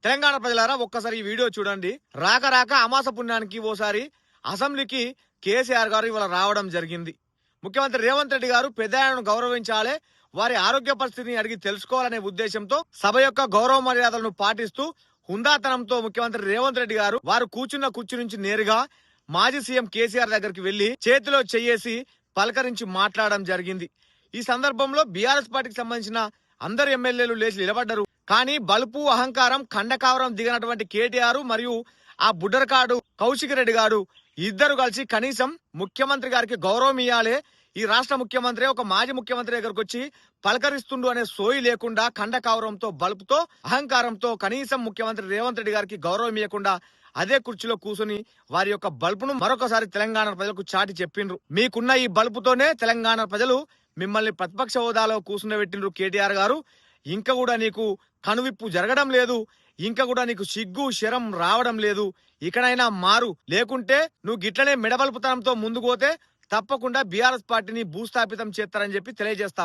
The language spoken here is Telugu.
తెలంగాణ ప్రజలారా ఒక్కసారి ఈ వీడియో చూడండి. రాక రాక అమాస పుణ్యానికి ఓసారి అసెంబ్లీకి కేసీఆర్ గారు ఇవాళ రావడం జరిగింది. ముఖ్యమంత్రి రేవంత్ రెడ్డి గారు పెద్దలను గౌరవించాలి, వారి ఆరోగ్య పరిస్థితిని అడిగి తెలుసుకోవాలనే ఉద్దేశంతో సభ యొక్క గౌరవ మర్యాదలను పాటిస్తూ హుందాతనంతో ముఖ్యమంత్రి రేవంత్ రెడ్డి గారు వారు కూర్చున్న కుర్చీ నుంచి నేరుగా మాజీ సీఎం కేసీఆర్ దగ్గరికి వెళ్లి చేతిలో చెయ్యేసి పలకరించి మాట్లాడడం జరిగింది. ఈ సందర్భంలో బీఆర్ఎస్ పార్టీకి సంబంధించిన అందరు ఎమ్మెల్యేలు లేచి నిలబడ్డారు. కానీ బలుపు అహంకారం ఖండకావరం దిగినటువంటి కేటీఆర్ మరియు ఆ బుడ్డరకాడు కౌశిక్ రెడ్డి గారు ఇద్దరు కలిసి కనీసం ముఖ్యమంత్రి గారికి గౌరవం ఇవ్వాలి, ఈ రాష్ట్ర ముఖ్యమంత్రి ఒక మాజీ ముఖ్యమంత్రి దగ్గరకు వచ్చి పలకరిస్తుండు అనే సోయి లేకుండా ఖండకావరంతో బలుపుతో అహంకారంతో కనీసం ముఖ్యమంత్రి రేవంత్ రెడ్డి గారికి గౌరవం ఇవ్వకుండా అదే కుర్చీలో కూర్చుని వారి యొక్క బల్పును మరొకసారి తెలంగాణ ప్రజలకు చాటి చెప్పిండ్రు. మీకున్న ఈ బల్పుతోనే తెలంగాణ ప్రజలు మిమ్మల్ని ప్రతిపక్ష హోదాలో కూర్చుండబెట్టిండ్రు కేటీఆర్ గారు. ఇంకా కూడా నీకు కనువిప్పు జరగడం లేదు, ఇంకా కూడా నీకు సిగ్గు శరం రావడం లేదు. ఇకనైనా మారు, లేకుంటే నువ్వు గిట్లనే మెడబల్పుతనంతో ముందుకు పోతే తప్పకుండా బీఆర్ఎస్ పార్టీని భూస్థాపితం చేస్తారని చెప్పి తెలియజేస్తా